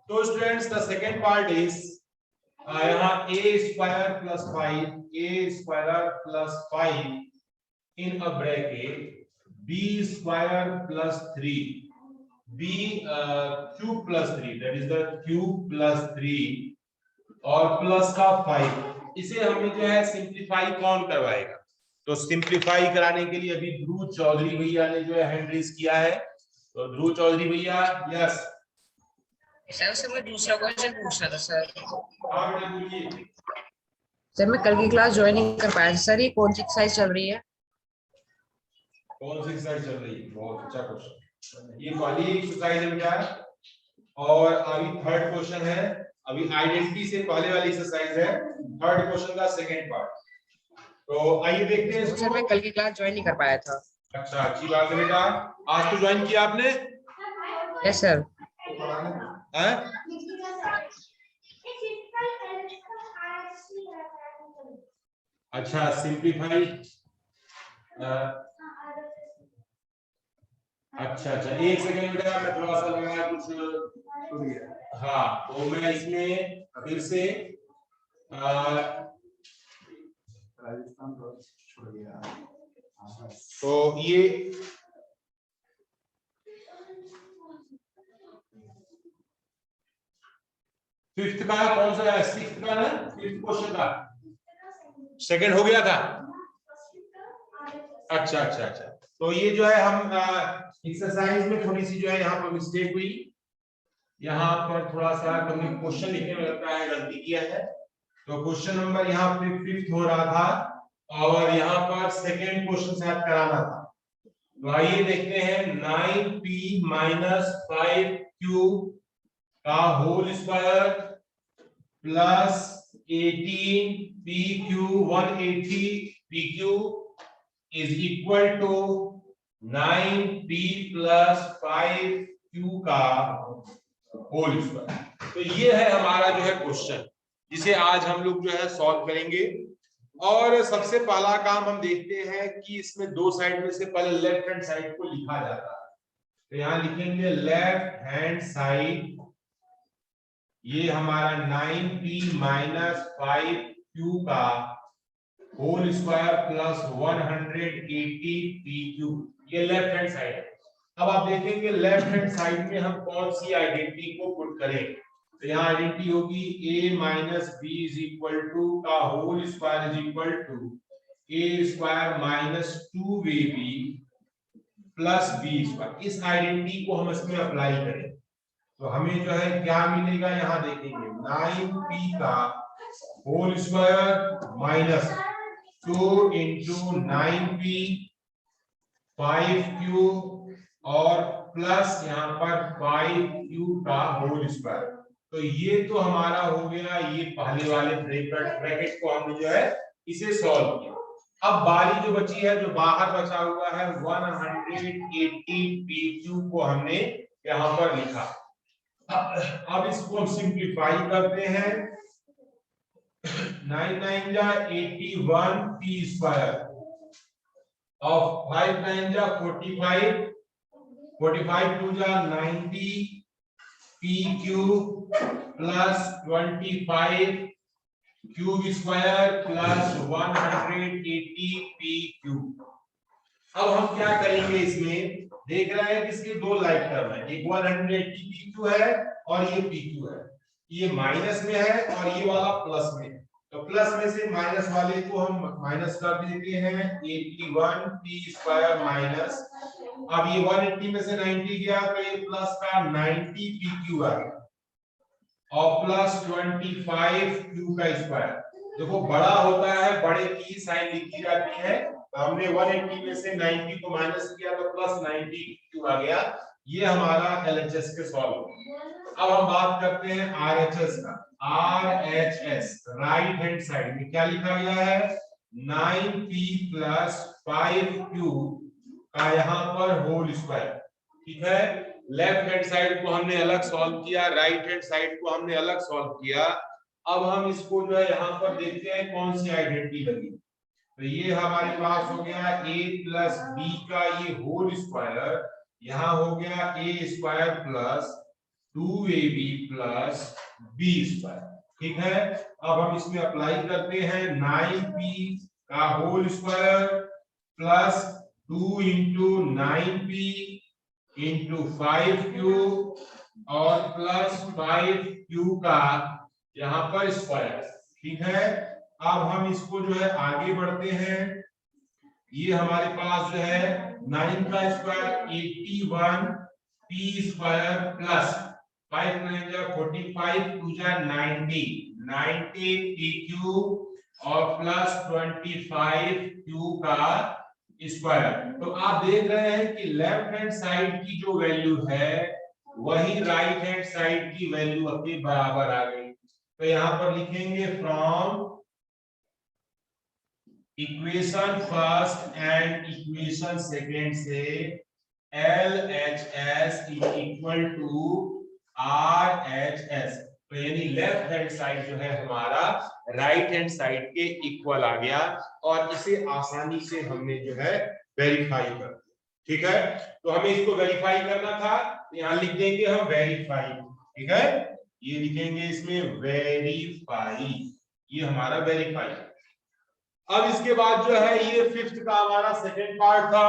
तो students the second part is यहाँ a square plus 5 in a bracket b square plus 3 b cube plus 3 that is the cube plus 3 और plus का 5। इसे हमें जो है सिंप्लीफाई कौन करवाएगा? तो सिंप्लीफाई कराने के लिए अभी ध्रुव चौधरी भैया ने जो है हैंड रेज किया है। तो ध्रुव चौधरी भैया, यस सर मैं दूसरा क्वेश्चन पूछ रहा था सर। हाँ बेटा बोलिए। सर मैं कल की क्लास ज्वाइन नहीं कर पाया सर, ये कौन सी एक्सरसाइज चल रही है? कौन सी एक्सरसाइज चल रही है? बहुत अच्छा क्वेश्चन। ये पहली एक्सरसाइज है बेटा और अभी थर्ड क्वेश्चन है। अभी आइडेंटिटी से पहले वाली एक्सरसाइज है, थर्ड क्वेश्चन का सेकंड पार्ट। तो आइए देखते हैं इसको। सर मैं कल की क्लास ज्वाइन नहीं कर पाया था। अच्छा, अच्छी बात है बेटा। आज तो ज्वाइन किया आपने? Yes sir. हैं? अच्छा, सिंप्लीफाई। अच्छा अच्छा, एक सेकंड बेटा, मैं थोड़ा सा लगा कुछ। हाँ, तो मैं इसमें फिर से राजस्थान छोड़ गया। तो ये फिफ्थ का कौन सा है? सिक्स्थ का ना, फिफ्थ क्वेश्चन का सेकंड हो गया था। अच्छा अच्छा अच्छा, तो ये जो है हम एक्सरसाइज में थोड़ी सी जो है यहाँ पर मिस्टेक हुई। यहाँ पर थोड़ा सा हमने क्वेश्चन लिखने में लगता है गलती किया है। तो क्वेश्चन नंबर यहाँ पे फिफ्थ हो रहा था और यहाँ पर सेकेंड क्वेश्चन शायद कराना था। तो आइए देखते हैं। 9p माइनस 5q का whole square plus 18pq 180pq is equal to 9p plus 5q का होल स्क्वायर। तो ये है हमारा जो है क्वेश्चन, जिसे आज हम लोग जो है सॉल्व करेंगे। और सबसे पहला काम हम देखते हैं कि इसमें दो साइड में से पहले लेफ्ट हैंड साइड को लिखा जाता है। तो यहां लिखेंगे लेफ्ट हैंड साइड, ये हमारा 9p माइनस 5q का होल स्क्वायर प्लस 180pq, ये लेफ्ट हैंड साइड है। अब आप देखेंगे लेफ्ट हैंड साइड में हम कौन सी आइडेंटिटी को पुट करें। तो यहाँ आइडेंटिटी होगी a minus B is equal to का whole square is equal to a square minus 2ab plus b square. इस आइडेंटिटी को हम इसमें अप्लाई करें तो हमें जो है क्या मिलेगा, यहाँ देखेंगे 9p का whole square minus 2 into 9p 5q और प्लस यहाँ पर 5q का होल स्क्वायर। तो ये तो हमारा हो गया ये पहले वाले ब्रैकेट को हमने जो है इसे सॉल्व किया। अब बारी जो बची है, जो बाहर बचा हुआ है 180pq को हमने यहाँ पर लिखा। अब इसको हम सिंप्लीफाई करते हैं। 9 9 जा 81p स्क्वायर और 5 9 जा 45 45 2 जा 90 pq plus 25 cube square plus 180 pq। अब हम क्या करेंगे, इसमें देख रहे हैं कि इसके दो लाइक टर्म है, एक 180 pq है और ये pq है। ये माइनस में है और ये वाला प्लस में है। तो प्लस में से माइनस वाले को हम माइनस कर देते हैं, 81p स्क्वायर माइनस, अब ये 180 में से 90 गया तो ये प्लस का 90pq आ गया और प्लस 25q का स्क्वायर। देखो बड़ा होता है, बड़े की साइन लिखी जाती है। हमने 180 में से 90 को माइनस किया तो प्लस 90q आ गया। ये हमारा LHS के सॉल्व हो। अब हम बात करते हैं RHS का। RHS राइट हैंड साइड में क्या लिखा गया है, 9p प्लस 5q का यहाँ पर होल स्क्वायर। ठीक है, लेफ्ट हैंड साइड को हमने अलग सॉल्व किया, राइट हैंड साइड को हमने अलग सॉल्व किया। अब हम इसको जो है यहाँ पर देखते हैं कौन सी आइडेंटिटी लगी। तो ये हमारे पास हो गया a प्लस b का ये होल स्क्वायर यहाँ हो गया a square plus 2ab plus b square. ठीक है, अब हम इसमें अप्लाई करते हैं 9p का whole square plus 2 into 9p into 5q और प्लस 5q का यहाँ पर स्क्वायर। ठीक है, अब हम इसको जो है आगे बढ़ते हैं। ये हमारे पास जो है 9 का स्क्वायर 81 p स्क्वायर प्लस 5 9 जा 45 2 जा 90 pq और प्लस 25 q का स्क्वायर। तो आप देख रहे हैं कि लेफ्ट हैंड साइड की जो वैल्यू है वही राइट हैंड साइड की वैल्यू अपने बराबर आ गई। तो यहाँ पर लिखेंगे from equation first and equation second से LHS is equal to RHS। तो यानी लेफ्ट हैंड साइड जो है हमारा राइट हैंड साइड के इक्वल आ गया और इसे आसानी से हमने जो है वेरीफाई कर दिया। ठीक है, तो हमें इसको वेरीफाई करना था, यहाँ लिख देंगे हम वेरीफाई। ठीक है, ये लिखेंगे इसमें वेरीफाई, ये हमारा वेरीफाई। अब इसके बाद जो है ये फिफ्थ का हमारा सेकेंड पार्ट था।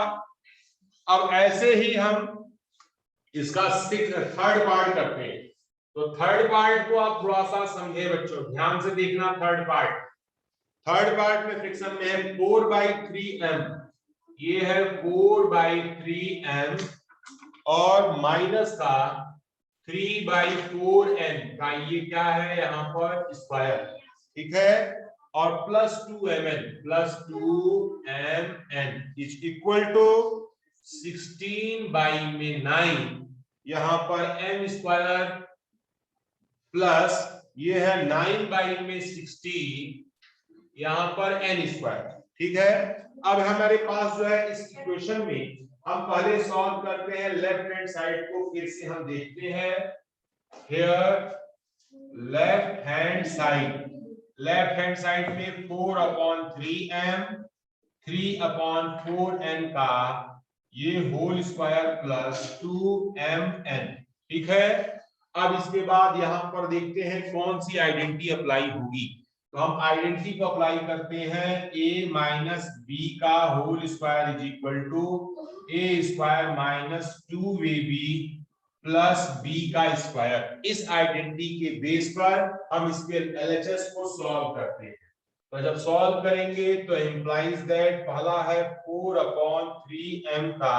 अब ऐसे ही हम इसका थर्ड पार्ट करते हैं। तो थर्ड पार्ट को आप थोड़ा सा समझे बच्चों, ध्यान से देखना। थर्ड पार्ट में फ्रिक्शन में है 4/3m, ये है 4/3m और माइनस का 3/4n का ये क्या है यहाँ पर स्क्वायर। ठीक है, और plus 2mn is equal to 16/9 यहाँ पर m स्क्वायर प्लस ये है 9/16 यहाँ पर n स्क्वायर। ठीक है, अब हमारे पास जो है इस इक्वेशन में हम पहले सॉल्व करते हैं लेफ्ट हैंड साइड को, फिर से हम देखते हैं। हियर लेफ्ट हैंड साइड में 4/3m 3/4n का ये होल स्क्वायर प्लस 2mn। ठीक है, अब इसके बाद यहां पर देखते हैं कौन सी आइडेंटिटी अप्लाई होगी। तो हम आइडेंटिटी को अप्लाई करते हैं a माइनस b का whole square is equal to a square minus 2ab plus b का स्क्वायर। इस आइडेंटिटी के बेस पर हम इसके LHS को सॉल्व करते हैं। तो जब सॉल्व करेंगे तो इंप्लाइज दैट पहला है 4/3m का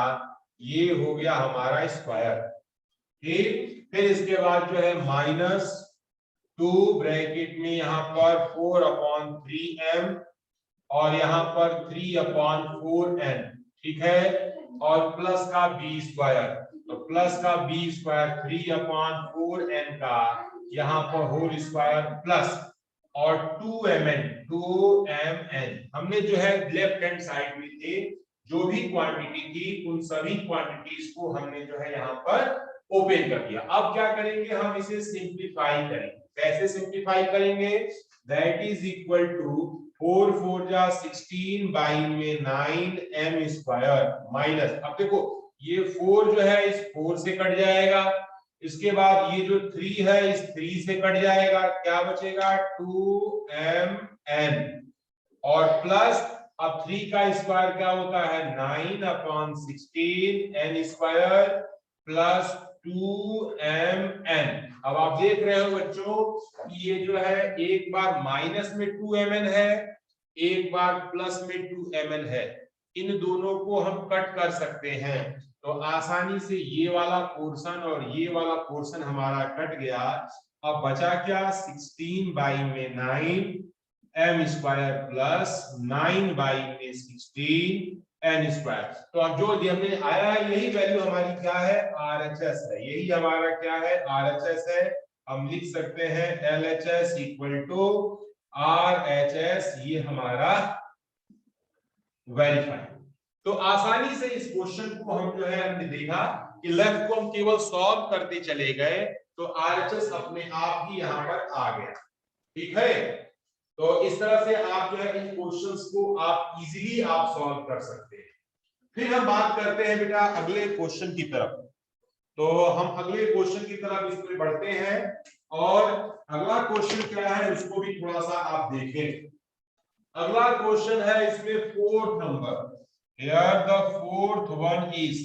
ये हो गया हमारा स्क्वायर। ठीक, फिर इसके बाद जो है माइनस 2 ब्रैकेट में यहाँ पर 4/3m और यहाँ पर 3/4n। ठीक है, और प्लस का b स्क्वायर, तो प्लस का b स्क्वायर 3/4n का यहाँ पर होल स्क्वायर प्लस और 2mn हमने जो है लेफ्ट हैंड साइड में थे जो भी क्वांटिटी थी उन सभी क्वांटिटीज को हमने जो है यहाँ पर ओपन कर दिया। अब क्या करेंगे, हम इसे सिंप्लीफाई करेंगे। कैसे सिंप्लीफाई करेंगे, दैट इज इक्वल टू 4 4 जा 16/9m स्क्वायर माइनस, अब देखो ये 4 जो है इस 4 से कट जाएगा, इसके बाद ये जो 3 है इस 3 से कट जाएगा, क्या बचेगा 2mn और प्लस अब 3 का स्क्वायर क्या होता है 9/16n स्क्वायर प्लस 2mn। अब आप देख रहे हो बच्चों कि ये जो है एक बार माइनस में 2mn है, एक बार प्लस में 2mn है, इन दोनों को हम कट कर सकते हैं। तो आसानी से ये वाला पोर्शन और ये वाला पोर्शन हमारा कट गया। अब बचा क्या 16/9m square plus 9/16n square. तो अब जो हमने आया है यही वैल्यू हमारी क्या है RHS है, यही हमारा क्या है RHS है। हम लिख सकते हैं LHS इक्वल टू RHS, ये हमारा वेरीफाई। तो आसानी से इस क्वेश्चन को हम जो है हमने देखा कि लेफ्ट को हम केवल सॉल्व करते चले गए तो RHS अपने आप ही यहाँ पर आ गया। ठीक है, तो इस तरह से आप जो है इन क्वेश्चंस को आप इजीली आप सॉल्व कर सकते हैं। फिर हम बात करते हैं बेटा अगले क्वेश्चन की तरफ। तो हम अगले क्वेश्चन की तरफ इसमें बढ़ते हैं और अगला क्वेश्चन क्या है उसको भी थोड़ा सा आप देखें। अगला क्वेश्चन है इसमें fourth number. Here the fourth one is,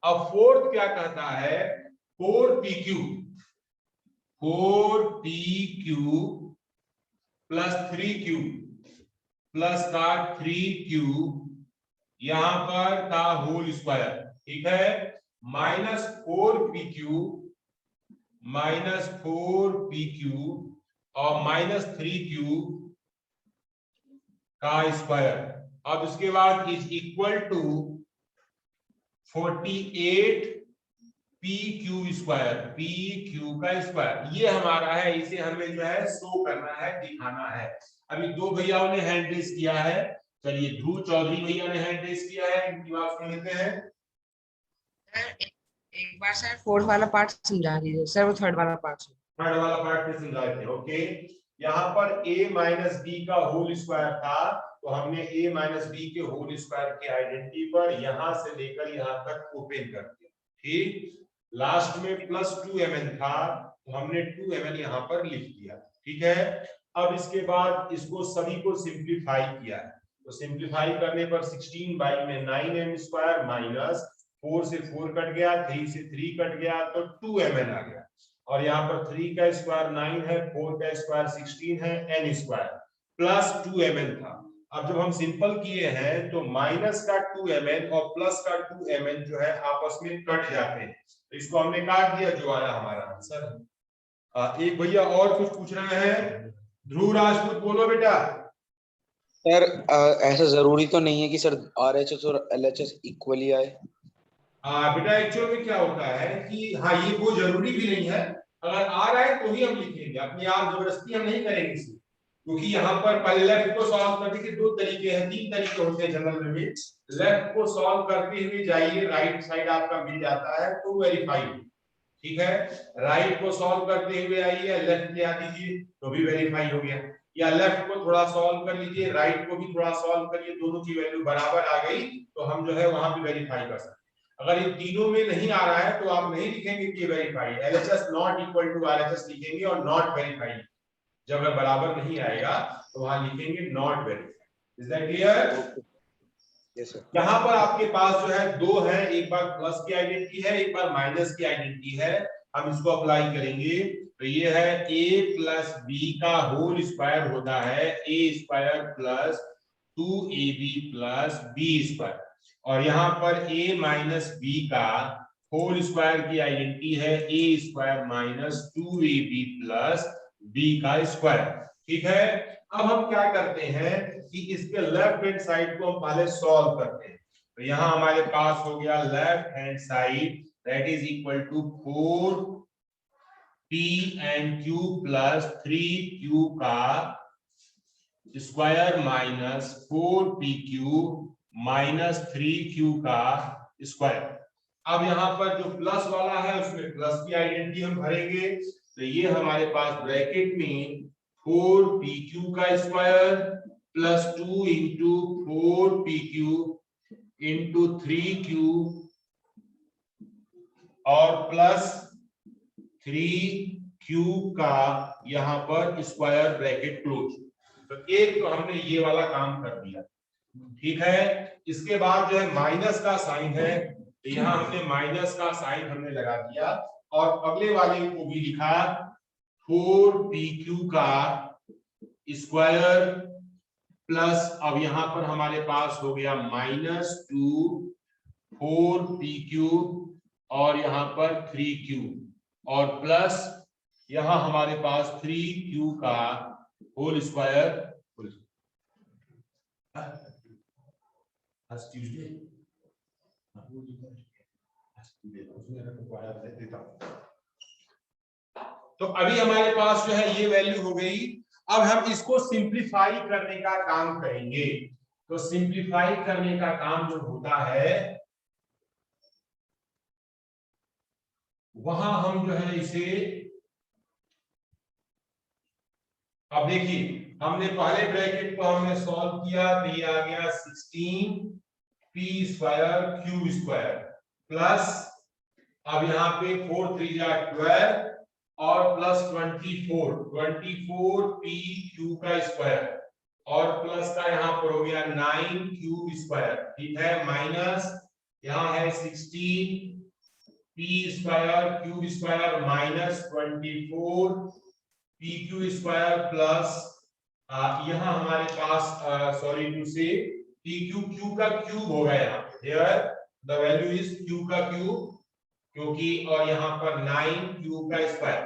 अब फोर्थ क्या कहता है, 4pq प्लस 3q प्लस का 3q यहां पर का होल स्क्वायर, ठीक है, -4pq और -3q का स्क्वायर। अब इसके बाद is equal to 48 PQ square, PQ का स्क्वायर ये हमारा है, इसे हमें जो है शो करना है, दिखाना है। अभी दो भैयाओं ने हैंड रेस किया है, चलिए ध्रुव चौधरी भैया ने हैंड रेस किया है, इनकी बात सुन लेते हैं। एक बार सर फोर्थ वाला पार्ट समझा दीजिए सर, वो थर्ड वाला पार्ट। थर्ड वाला पार्ट में समझाए थे, ओके। यहाँ पर a माइनस बी का होल स्क्वायर था, तो हमने a माइनस बी के होल स्क्वायर की आइडेंटिटी पर यहां से लेकर यहां तक ओपन कर दिया, ठीक। लास्ट में प्लस 2mn था, तो हमने 2mn यहाँ पर लिख दिया, ठीक है। अब इसके बाद इसको सभी को सिंप्लीफाई किया है, तो सिंप्लीफाई करने पर 16 बाई में 9m स्क्वायर माइनस 4 से 4 कट गया, 3 से 3 कट गया, तो 2mn आ गया। और यहाँ पर 3 का स्क्वायर 9 है, 4 का स्क्वायर 16 है, n स्क्वायर प्लस 2mn था। अब जब हम सिंपल किए हैं तो माइनस का 2mn और प्लस का 2mn जो है आपस में कट जाते हैं, तो इसको हमने काट दिया, जो आया हमारा आंसर। एक भैया और कुछ पूछ रहे हैं, ध्रुव राजपूत बोलो बेटा। सर ऐसा जरूरी तो नहीं है कि सर RHS और LHS इक्वली आए। बेटा एक्चुअल में क्या होता है कि हाँ ये कोई जरूरी भी नहीं है, अगर आ रहा है तो ही हम लिखेंगे, अपनी आप जबरदस्ती हम नहीं करेंगे इसे, क्योंकि यहाँ पर पहले लेफ्ट को सॉल्व करने के दो तरीके हैं, तीन तरीके होते हैं जनरल में भी। लेफ्ट को सॉल्व करते हुए जाइए, राइट साइड आपका मिल जाता है तो वेरीफाई, ठीक है। राइट को सॉल्व करते हुए आइए, लेफ्ट ले आ दीजिए तो भी वेरीफाई हो गया, या लेफ्ट को थोड़ा सॉल्व कर लीजिए, राइट को भी थोड़ा सॉल्व करिए, दोनों की वैल्यू बराबर आ गई तो हम जो है वहां भी वेरीफाई कर सकते हैं। अगर इन तीनों में नहीं आ रहा है तो आप नहीं लिखेंगे कि verify, LHS not equal to RHS लिखेंगे और नॉट वेरीफाई, जब अगर बराबर नहीं आएगा तो वहां लिखेंगे not verify. Is that clear? Yes sir. यहाँ पर आपके पास जो है दो है, एक बार प्लस की आइडेंटिटी है, एक बार माइनस की आइडेंटिटी है, हम इसको अप्लाई करेंगे तो ये है a प्लस बी का होल स्क्वायर होता है a square plus 2ab plus b square, और यहाँ पर a माइनस बी का होल स्क्वायर की आइडेंटिटी है a square minus 2ab plus b का स्क्वायर, ठीक है। अब हम क्या करते हैं कि इसके लेफ्ट हैंड साइड को हम पहले सॉल्व करते हैं, तो यहाँ हमारे पास हो गया left hand side that is equal to 4p&q plus 3q का square minus 4pq minus 3q का स्क्वायर। अब यहाँ पर जो प्लस वाला है उसमें प्लस की आइडेंटिटी हम भरेंगे, तो ये हमारे पास ब्रैकेट में 4pq का square plus 2 into 4pq into 3q और प्लस 3q का यहाँ पर स्क्वायर ब्रैकेट क्लोज। तो एक तो हमने ये वाला काम कर दिया, ठीक है। इसके बाद जो है माइनस का साइन है, तो यहाँ हमने माइनस का साइन हमने लगा दिया और अगले वाले को भी लिखा 4pq का स्क्वायर प्लस, अब यहाँ पर हमारे पास हो गया -2 4pq और यहाँ पर 3q और प्लस यहाँ हमारे पास 3q का होल स्क्वायर। तो अभी हमारे पास जो है ये वैल्यू हो गई। अब हम इसको सिंप्लीफाई करने का काम करेंगे, तो सिंप्लीफाई करने का काम जो होता है वहां हम जो है इसे, अब देखिए हमने पहले ब्रैकेट को हमने सॉल्व किया तो ये आ गया 16 P square Q square plus, अब यहाँ पे 4 3 जा 12 और प्लस 24 पी क्यू का स्क्वायर और प्लस का यहाँ पर हो गया 9 क्यू स्क्वायर, ठीक है, माइनस यहाँ है 16 P square Q square minus 24 P Q square plus यहाँ हमारे पास सॉरी टू से पी क्यू क्यू का क्यूब होगा, यहाँ पे here the value is Q का क्यूब, क्योंकि और यहाँ पर 9 क्यू का स्क्वायर।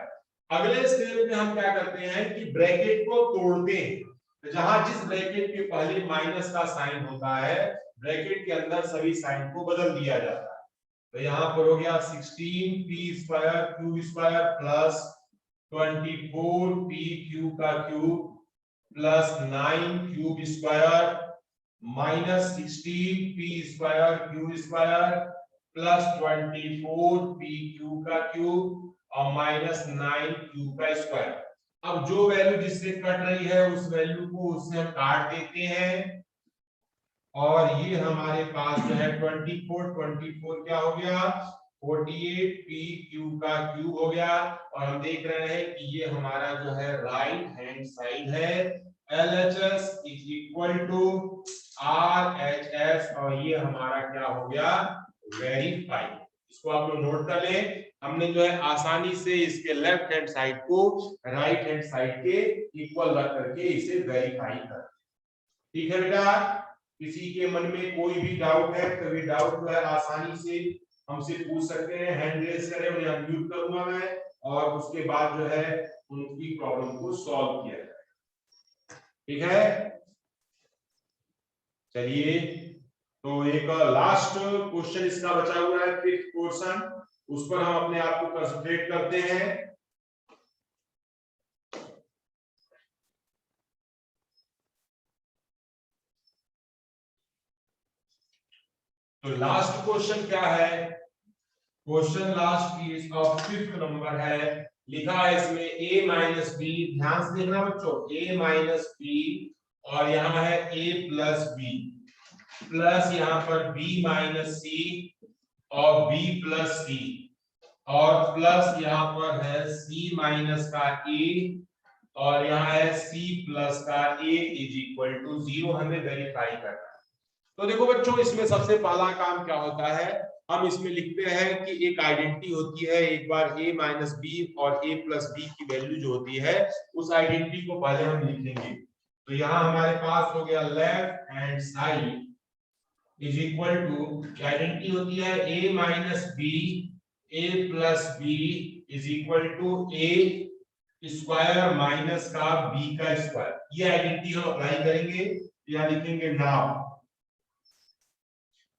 अगले स्टेप में हम क्या करते हैं कि ब्रैकेट को तोड़ते हैं, तो जहां जिस ब्रैकेट के पहले माइनस का साइन होता है ब्रैकेट के अंदर सभी साइन को बदल दिया जाता है। तो यहाँ पर हो गया 16 P square Q square plus 24 P Q का cube plus 9 cube square minus 16 P square Q square plus 24 P Q का क्यूब और माइनस 9 क्यू का स्क्वायर। अब जो वैल्यू जिससे कट रही है उस वैल्यू को उससे हम काट देते हैं और ये हमारे पास जो है 24 क्या हो गया 48 पी क्यू का क्यूब हो गया, और हम देख रहे हैं कि ये हमारा जो है राइट हैंड साइड है, LHS is equal to RHS, और ये हमारा क्या हो गया वेरीफाई। इसको आप लोग नोट कर लें, हमने जो है आसानी से इसके लेफ्ट हैंड साइड को राइट हैंड साइड के इक्वल रख करके इसे वेरीफाई कर, ठीक है बेटा। किसी के मन में कोई भी डाउट है तो ये डाउट जो है आसानी से हमसे पूछ सकते हैं, हैंड रेज करें, उन्हें अनम्यूट करूंगा मैं और उसके बाद जो है उनकी प्रॉब्लम को सॉल्व किया जाए, ठीक है। चलिए, तो एक लास्ट क्वेश्चन इसका बचा हुआ है, फिफ्थ पोर्शन, उस पर हम अपने आप को कंसंट्रेट करते हैं। तो लास्ट क्वेश्चन क्या है, question last is of fifth number है, लिखा है इसमें a माइनस बी, ध्यान से देखना बच्चों, a माइनस बी और यहाँ है a प्लस बी प्लस यहाँ पर b माइनस सी और b प्लस सी और प्लस यहाँ पर है c माइनस का a और यहाँ है c प्लस का a इज इक्वल टू 0, हमें वेरीफाई करना है। तो देखो बच्चों, इसमें सबसे पहला काम क्या होता है, हम इसमें लिखते हैं कि एक आइडेंटिटी होती है, एक बार a माइनस बी और a प्लस बी की वैल्यू जो होती है उस आइडेंटिटी को पहले हम लिखेंगे। तो यहाँ हमारे पास हो गया left hand side is equal to, identity होती है a minus B a plus b is equal to a square minus का b का स्क्वायर। ये आइडेंटिटी हम अप्लाई करेंगे, यहाँ लिखेंगे नाउ।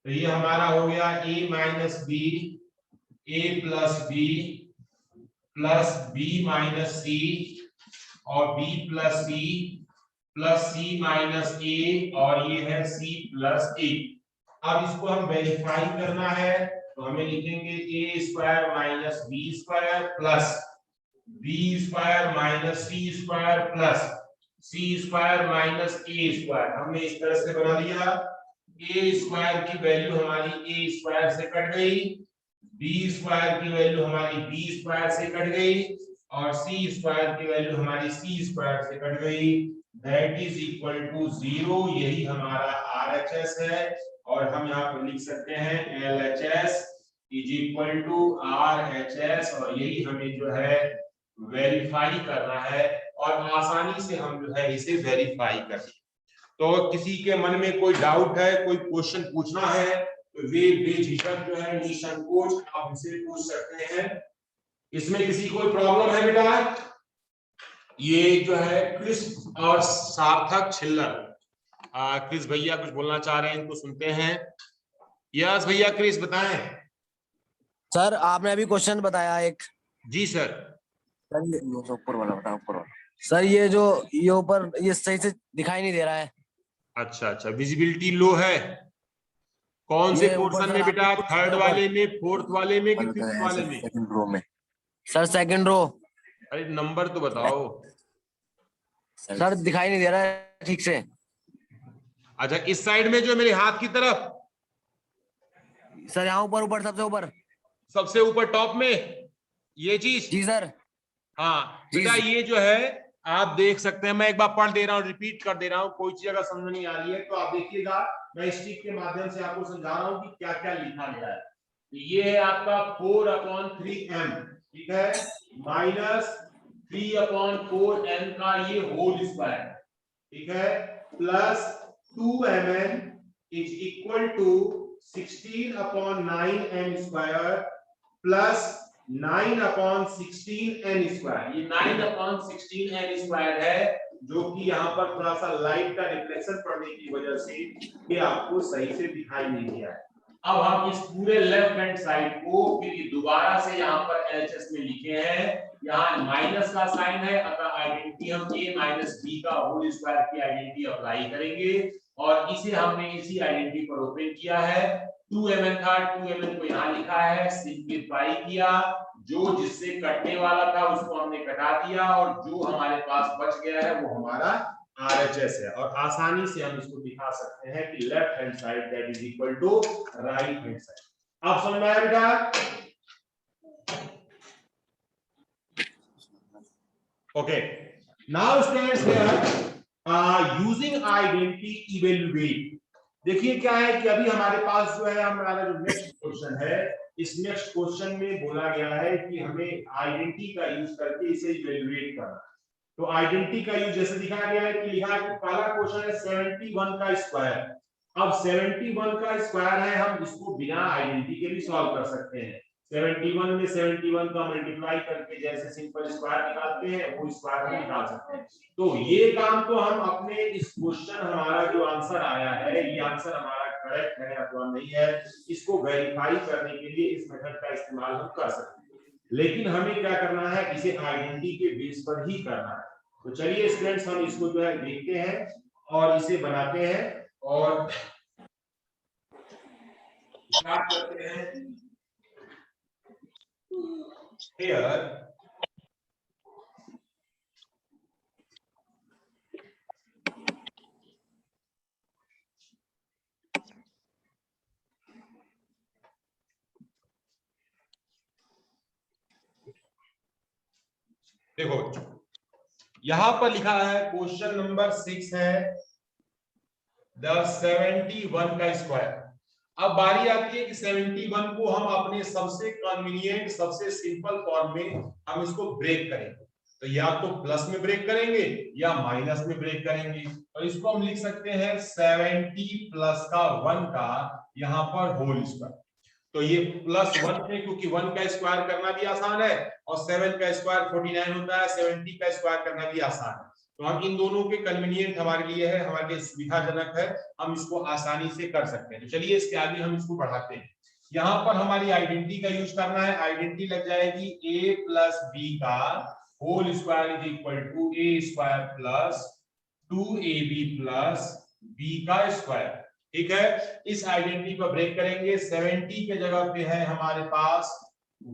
तो ये हमारा हो गया a minus B a plus B plus b minus C और b plus C plus c minus a और ये है c प्लस a। अब इसको हम वेरीफाई करना है, तो हमें लिखेंगे a square minus b square plus b square minus c square plus c square minus a square. हमने इस तरह से बना दिया, a स्क्वायर की वैल्यू हमारी a स्क्वायर से कट गई, b स्क्वायर की वैल्यू हमारी b स्क्वायर से कट गई और c स्क्वायर की वैल्यू हमारी c स्क्वायर से कट गई, दैट इज इक्वल टू 0। यही हमारा RHS है और हम यहाँ पर लिख सकते हैं LHS is equal to RHS, और यही हमें जो है वेरीफाई करना है और आसानी से हम जो है इसे वेरीफाई करें। तो किसी के मन में कोई डाउट है, कोई क्वेश्चन पूछना है तो वे बेझिझक जो है निसंकोच आप हमसे पूछ सकते हैं। इसमें किसी कोई प्रॉब्लम है बेटा? ये जो है क्रिस और सार्थक छिल्लर, क्रिस भैया कुछ बोलना चाह रहे हैं, इनको सुनते हैं। यस भैया, क्रिस बताएं। सर आपने अभी क्वेश्चन बताया एक। जी सर। ऊपर वाला बताओ, ऊपर वाला। सर ये ऊपर ये सही से दिखाई नहीं दे रहा है। अच्छा अच्छा, विजिबिलिटी लो है। कौन से पोर्शन में बेटा? थर्ड वाले में, फोर्थ वाले में कि फिफ्थ वाले में? सेकंड रो में सर, सेकंड रो। अरे नंबर तो बताओ सर, दिखाई नहीं दे रहा है ठीक से। अच्छा, इस साइड में जो मेरे हाथ की तरफ? सर यहाँ ऊपर ऊपर सबसे ऊपर। सबसे ऊपर टॉप में ये चीज। जी सर। हाँ जी बेटा सर। ये जो है आप देख सकते हैं, मैं एक बार पढ़ दे रहा हूँ, रिपीट कर दे रहा हूँ, कोई चीज अगर समझ नहीं आ रही है तो आप देखिएगा, मैं स्टिक के माध्यम से आपको समझा रहा हूँ कि क्या क्या लिखा गया है। ये है आपका 4/3m, ठीक है, माइनस 3/4n का ये होल स्क्वायर, ठीक है, plus 2mn is equal to 16/9m square plus 9/16n square. ये 9/16n स्क्वायर है, जो कि यहाँ पर थोड़ा सा लाइट का रिफ्लेक्शन पड़ने की वजह से ये आपको सही से दिखाई नहीं दिया है। अब हम इस पूरे लेफ्ट हैंड साइड को फिर दोबारा से यहाँ पर LHS में लिखे हैं, यहाँ माइनस का साइन है, अतः आइडेंटिटी हम a माइनस b का होल स्क्वायर की आइडेंटिटी अप्लाई करेंगे, और इसे हमने इसी आइडेंटिटी पर ओपन किया है। 2mn था, 2mn को यहाँ लिखा है, सिंप्लीफाई किया, जो जिससे कटने वाला था उसको हमने कटा दिया, और जो हमारे पास बच गया है वो हमारा RHS है, और आसानी से हम इसको दिखा सकते हैं कि left hand side that is equal to right hand side. आप समझ में आया बेटा? Okay, now students here using identity evaluate. देखिए क्या है कि अभी हमारे पास जो है हमारा जो नेक्स्ट क्वेश्चन है, इस नेक्स्ट क्वेश्चन में बोला गया है कि हमें आइडेंटिटी का यूज करके इसे इवैल्यूएट करना। तो आइडेंटिटी का यूज जैसे दिखाया गया है कि लिखा है कि पहला क्वेश्चन है 71 का स्क्वायर। अब 71 का स्क्वायर है, हम इसको बिना आइडेंटिटी के भी सॉल्व कर सकते हैं। 71 में 71 का मल्टीप्लाई करके जैसे सिंपल स्क्वायर निकालते हैं, वो स्क्वायर हम निकाल सकते हैं। तो ये काम तो हम अपने इस क्वेश्चन, हमारा जो आंसर आया है, ये आंसर हमारा करेक्ट है अथवा नहीं है, इसको वेरीफाई करने के लिए इस मेथड का इस्तेमाल हम कर सकते हैं। लेकिन हमें क्या करना है, इसे आइडेंटिटी के बेस पर ही करना है। तो चलिए स्टूडेंट्स हम इसको जो है देखते हैं और इसे बनाते हैं और स्टार्ट करते हैं। Here देखो यहां पर लिखा है क्वेश्चन नंबर 6 है द 71 का स्क्वायर। अब बारी आती है कि 71 को हम अपने सबसे कन्वीनियंट, सबसे सिंपल फॉर्म में हम इसको ब्रेक करेंगे। तो या तो प्लस में ब्रेक करेंगे या माइनस में ब्रेक करेंगे। और इसको हम लिख सकते हैं 70 प्लस का 1 का यहाँ पर होल स्क्वायर। तो ये +1 है क्योंकि 1 का स्क्वायर करना भी आसान है और 7 का स्क्वायर 49 होता है, 70 का स्क्वायर करना भी आसान है। तो हम इन दोनों के कन्वीनियंट हमारे लिए है, हमारे लिए सुविधाजनक है, हम इसको आसानी से कर सकते हैं। तो चलिए इसके आगे हम इसको बढ़ाते हैं। यहाँ पर हमारी आइडेंटिटी का यूज करना है। आइडेंटिटी लग जाएगी a + b का whole square is equal to a² plus 2ab plus b का स्क्वायर। ठीक है, इस आइडेंटिटी को ब्रेक करेंगे। 70 के जगह पे है हमारे पास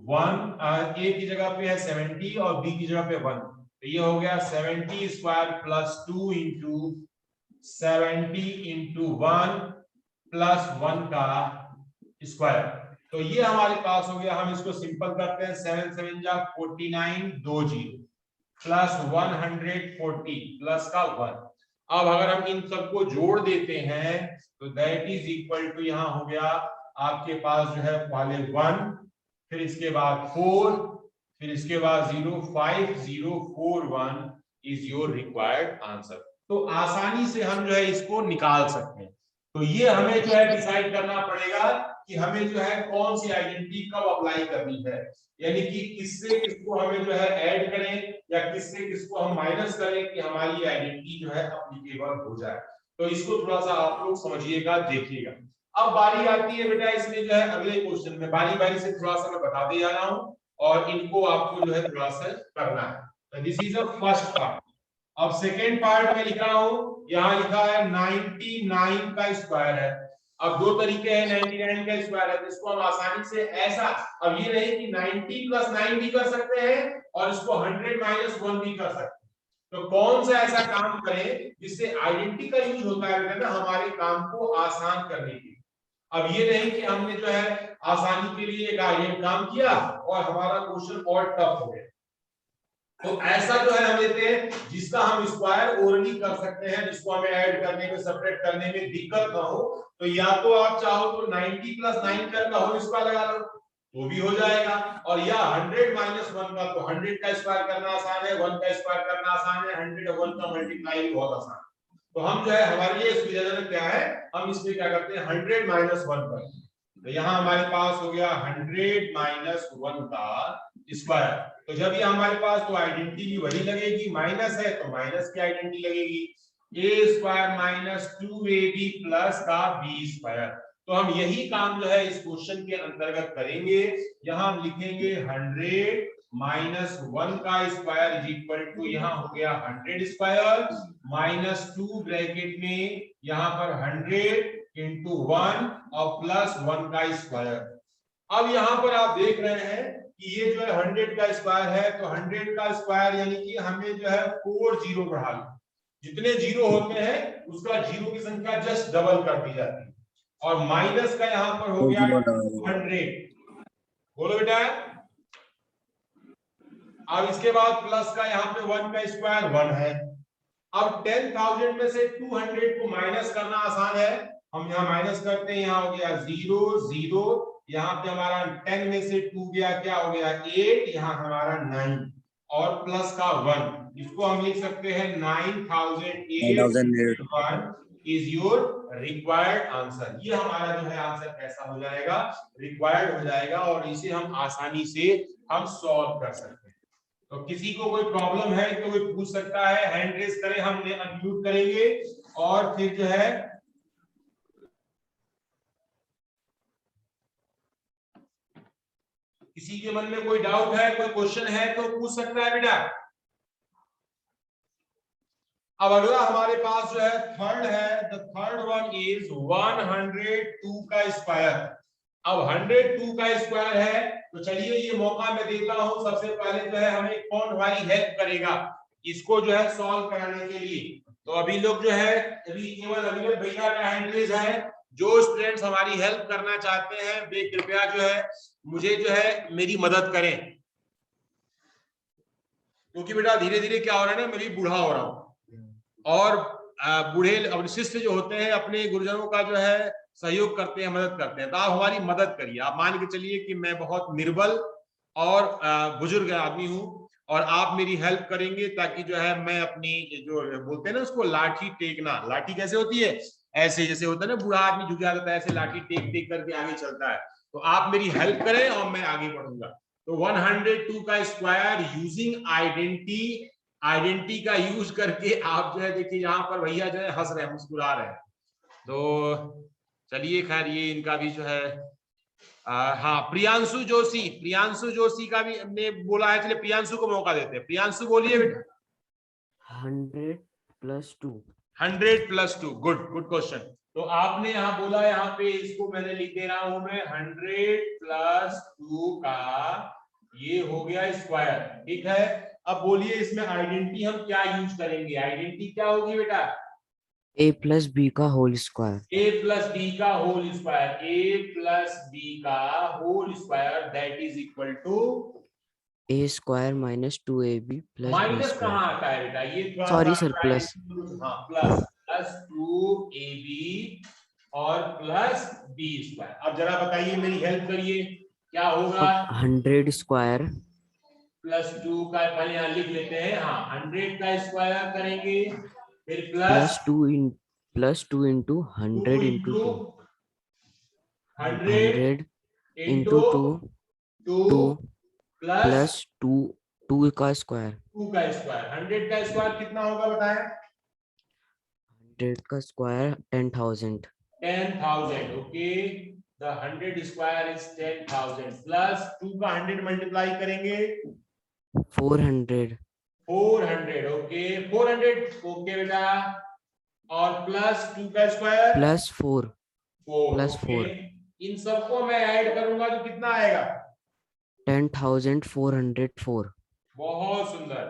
1, a की जगह पे है 70 और b की जगह पे 1। तो ये हो गया 70² प्लस 2 इंटू 70 इंटू 1 प्लस 1 का स्क्वायर। तो ये हमारे पास हो गया। हम इसको सिंपल करते हैं, 7 7 जा 49 20 प्लस 140 प्लस का 1। अब अगर हम इन सबको जोड़ देते हैं तो दैट इज इक्वल टू यहाँ हो गया आपके पास जो है पहले 1, फिर इसके बाद 4, फिर इसके बाद 0, 5041 इज योर रिक्वायर्ड आंसर। तो आसानी से हम जो है इसको निकाल सकते हैं। तो ये हमें जो है डिसाइड करना पड़ेगा कि हमें जो है कौन सी आइडेंटिटी कब अप्लाई करनी है, यानी कि किससे किसको हमें जो है ऐड करें या किससे किसको हम माइनस करें कि हमारी आइडेंटिटी जो है एप्लीकेबल हो जाए। तो इसको थोड़ा सा आप लोग समझिएगा, देखिएगा। अब बारी आती है बेटा इसमें जो है अगले क्वेश्चन में, बारी बारी से थोड़ा सा मैं बताते जा रहा हूं और इनको आपको जो है थोड़ा सा करना है। This is the first part. अब सेकेंड पार्ट में लिख रहा हूं, यहाँ लिखा है 99 का स्क्वायर है। अब दो तरीके हैं 99 का स्क्वायर है, इसको हम आसानी से ऐसा, अब ये नहीं कि 90 + 9 भी कर सकते हैं और इसको 100 - 1 भी कर सकते हैं। तो कौन सा ऐसा काम करें जिससे आइडेंटिटी का यूज होता है ना हमारे काम को आसान करने के लिए। अब ये नहीं कि हमने जो है आसानी के लिए एक काम किया और हमारा क्वेश्चन और टफ हो गया। तो ऐसा जो है हम लेते हैं जिसका हम स्क्वायर ओरली कर सकते हैं, जिसको हमें ऐड करने में सब्ट्रैक्ट करने में दिक्कत ना हो। तो या तो आप चाहो तो 90 + 9 का होल स्क्वायर लगा लो तो भी हो जाएगा, और या 100 - 1 का, तो 100 का स्क्वायर करना आसान है, 1 का स्क्वायर करना आसान है, 100 और 1 का मल्टीप्लाई भी बहुत आसान है। तो हम जो है हमारे लिए सुविधाजनक क्या है, हम इसमें क्या करते हैं 100 - 1 करते हैं। तो यहाँ हमारे पास हो गया 100 - 1 का स्क्वायर। तो जब ये हमारे पास, तो आइडेंटिटी भी वही लगेगी, माइनस है तो माइनस की आइडेंटिटी लगेगी, a² - 2ab प्लस का b²। तो हम यही काम जो है इस क्वेश्चन के अंतर्गत करेंगे। यहाँ हम लिखेंगे 100 - 1 का स्क्वायर इज इक्वल टू, यहाँ हो गया 100 स्क्वायर माइनस 2 ब्रैकेट में यहाँ पर 100 × 1 और प्लस 1 का स्क्वायर। अब यहाँ पर आप देख रहे हैं कि ये जो है 100 का स्क्वायर है, तो 100 का स्क्वायर यानी कि हमें जो है 4 जीरो बढ़ा लो, जितने जीरो होते हैं उसका जीरो की संख्या जस्ट डबल कर दी जाती है। और माइनस का यहाँ पर हो गया 200, बोलो बेटा। अब इसके बाद प्लस का यहाँ पे 1 का स्क्वायर 1 है। अब 10,000 में से 200 को माइनस करना आसान है, हम यहाँ माइनस करते हैं, यहाँ हो गया 0 0, यहाँ पे हमारा 10 में से 2 गया, क्या हो गया 8, यहाँ हमारा 9 और प्लस का 1, इसको हम लिख सकते हैं 9008 इज योर रिक्वायर्ड आंसर। ये हमारा जो है आंसर कैसा हो जाएगा, रिक्वायर्ड हो जाएगा, और इसे हम आसानी से हम सॉल्व कर सकते हैं। तो किसी को कोई प्रॉब्लम है तो वो पूछ सकता है, हैंड रेज करें, हम अनम्यूट करेंगे और फिर जो है किसी के मन में कोई डाउट है, कोई क्वेश्चन है तो पूछ सकता है बेटा। अब अगला हमारे पास जो है थर्ड है, द थर्ड वन इज 102 का स्क्वायर। अब 102 का स्क्वायर है, तो चलिए ये मौका मैं देता हूं, सबसे पहले जो है हमें कौन हमारी हेल्प करेगा इसको जो है सॉल्व कराने के लिए। तो अभी लोग जो है, अभी केवल अभिनव भैया का हैंड रेज है। जो स्टूडेंट्स हमारी हेल्प करना चाहते हैं वे कृपया जो है मुझे जो है मेरी मदद करें, क्योंकि बेटा धीरे धीरे क्या हो रहा है ना, मैं भी बूढ़ा हो रहा हूँ, और बूढ़े अपने शिष्य जो होते हैं अपने गुरुजनों का जो है सहयोग करते हैं, मदद करते हैं। तो आप हमारी मदद करिए। आप मान के चलिए कि मैं बहुत निर्बल और बुजुर्ग आदमी हूं, और आप मेरी हेल्प करेंगे ताकि जो है मैं अपनी जो बोलते हैं ना उसको लाठी टेकना, लाठी कैसे होती है, ऐसे जैसे होता है ना बूढ़ा आदमी झुक जाता है, ऐसे लाठी टेक टेक करके आगे चलता है। तो आप मेरी हेल्प करें और मैं आगे बढ़ूंगा। तो 102 का स्क्वायर यूजिंग आइडेंटिटी का यूज करके आप जो है देखिए यहाँ पर भैया जो है हंस रहे हैं, मुस्कुरा रहे हैं। तो चलिए खैर ये इनका भी जो है हाँ प्रियांशु जोशी का भी हमने बोला है, चलिए प्रियांशु को मौका देते हैं। प्रियांशु बोलिए बेटा। 100 + 2। 100 + 2, गुड क्वेश्चन। तो आपने यहाँ बोला, यहाँ पे इसको मैंने लिख दे रहा हूं मैं 100 + 2 का ये हो गया स्क्वायर, ठीक है। अब बोलिए इसमें आइडेंटिटी हम क्या यूज करेंगे, आइडेंटिटी क्या होगी बेटा, a + b का होल स्क्वायर। a + b का होल स्क्वायर, a + b का whole square that is equal to a² - 2ab + minus b²। कहाँ आता है बेटा, ये थोड़ा सॉरी सा सर, प्लस। हाँ प्लस 2ab और प्लस b²। अब जरा बताइए, मेरी हेल्प करिए, क्या होगा। 100 स्क्वायर +2 का पहले यहाँ लिख लेते हैं, हाँ 100 का स्क्वायर करेंगे, फिर +2 × 100 × 2 100 × 2 2 प्लस + 2 का स्क्वायर। 2 का स्क्वायर। 100 का स्क्वायर कितना होगा बताएं। 100 का square 10,000। 10,000, okay. The 100 square is 10,000 plus 2 का 100 मल्टीप्लाई करेंगे 400 ओके 400, ओके बेटा। और प्लस 2 का स्क्वायर +4 4। इन सबको मैं ऐड करूंगा तो कितना आएगा, 10,404। बहुत सुंदर,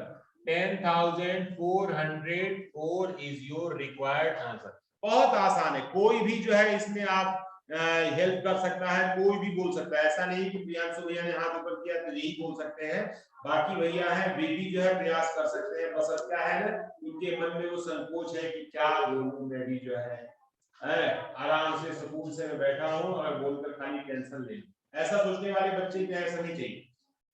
10,404 इज योर रिक्वायर्ड आंसर। बहुत आसान है, कोई भी जो है इसमें आप हेल्प कर सकता है, कोई भी बोल सकता है, ऐसा नहीं कि प्रियांशु भैया ने हाथ ऊपर किया तो यही बोल सकते हैं, बाकी भैया है वे भी जो है प्रयास कर सकते हैं, बस क्या है ना उनके मन में वो संकोच है कि क्या बोलूं, मैं भी जो है आराम से सुकून से मैं बैठा हूं और बोलकर खाली टेंशन ले, ऐसा सोचने वाले बच्चे को ऐसा नहीं चाहिए,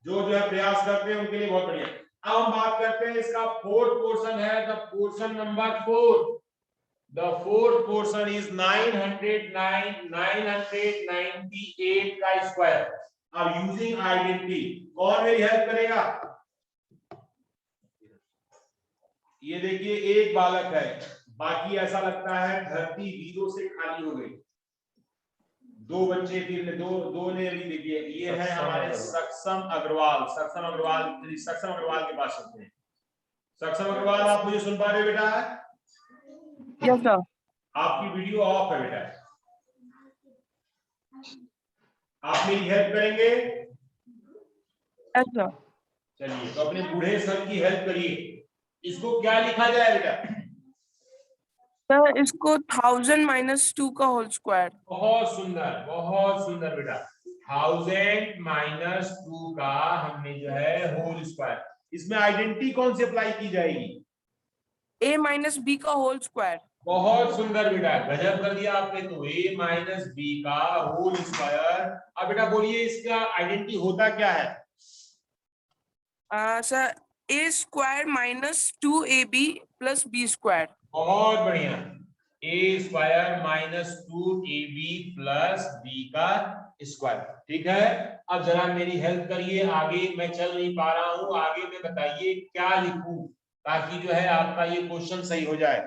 जो है प्रयास करते हैं उनके लिए बहुत बढ़िया। अब हम बात करते हैं इसका फोर्थ पोर्शन है, the portion number 4। The fourth portion is 998 का स्क्वायर। अब यूजिंग आइडेंटिटी कौन मेरी हेल्प करेगा? ये देखिए एक बालक है, बाकी ऐसा लगता है धरती वीरों से खाली हो गई। दो बच्चे फिर दो ने भी देखिए, ये है हमारे सक्षम अग्रवाल। सक्षम अग्रवाल के पास चलते हैं। सक्षम अग्रवाल, आप मुझे सुन पा रहे हो बेटा? Yes sir. आपकी वीडियो ऑफ है बेटा, आप मेरी हेल्प करेंगे? Yes sir. चलिए तो अपने बूढ़े सर की हेल्प करिए। इसको क्या लिखा जाए बेटा? सर इसको 1000 - 2 का होल स्क्वायर। बहुत सुंदर बेटा। 1000 - 2 का हमने जो है होल स्क्वायर। इसमें आइडेंटिटी कौन सी अप्लाई की जाएगी? a - b का होल स्क्वायर। बहुत सुंदर बेटा, गजब कर दिया आपने तो। a - b का होल स्क्वायर। अब बेटा बोलिए इसका आइडेंटिटी होता क्या है? Sir a square - 2ab + b square. बहुत बढ़िया, a स्क्वायर - 2ab + b का स्क्वायर। ठीक है, अब जरा मेरी हेल्प करिए, आगे मैं चल नहीं पा रहा हूं, आगे में बताइए क्या लिखूं ताकि जो है आपका ये क्वेश्चन सही हो जाए।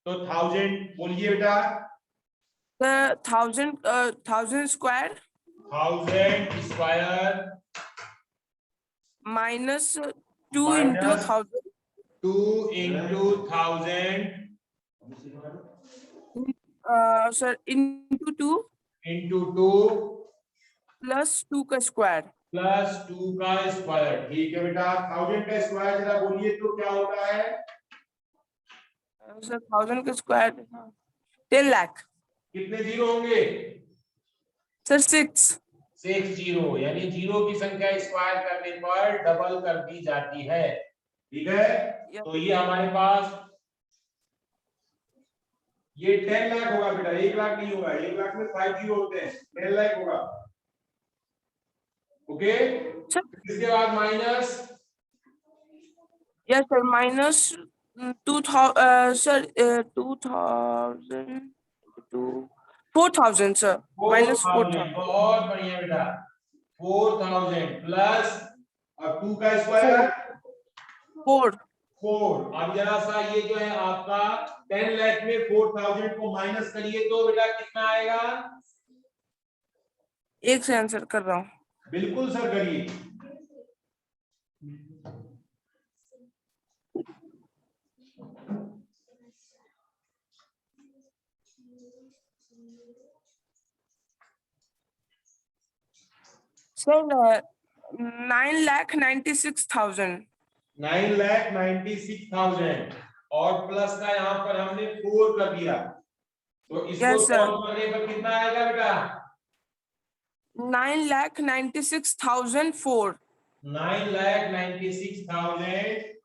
तो 1000 बोलिए बेटा। सर 1000 स्क्वायर 1000 स्क्वायर -2 × 1000 2 × 1000 सर × 2 × 2 + 2 का स्क्वायर। +2 का स्क्वायर। ठीक है बेटा, 1000 का स्क्वायर जरा बोलिए तो क्या होता है? सर 1000 का स्क्वायर 10 लाख। कितने जीरो होंगे? सर 6 जीरो, यानी जीरो की संख्या स्क्वायर करने पर डबल कर दी जाती है। ठीक है, तो ये हमारे पास ये 10 लाख होगा बेटा, 1 लाख नहीं होगा। 1 लाख में 5 जीरो होते हैं, 10 लाख होगा। ओके, इसके बाद minus. Yes sir -2000 sir 2000 × 4000 sir -4000। बहुत बढ़िया बेटा, 4000 प्लस और 2 का स्क्वायर 4। अब जरा सा ये जो है आपका 10 लाख में 4000 को माइनस करिए तो बेटा कितना आएगा? एक से आंसर कर रहा हूँ। बिल्कुल सर करिए। सर 9,96,000। 9,96,000 और प्लस का यहाँ पर हमने 4 कर दिया, तो इसको Yes, sir. सॉल्व करने पर कितना आएगा बेटा? 9,96,004। 9,96,004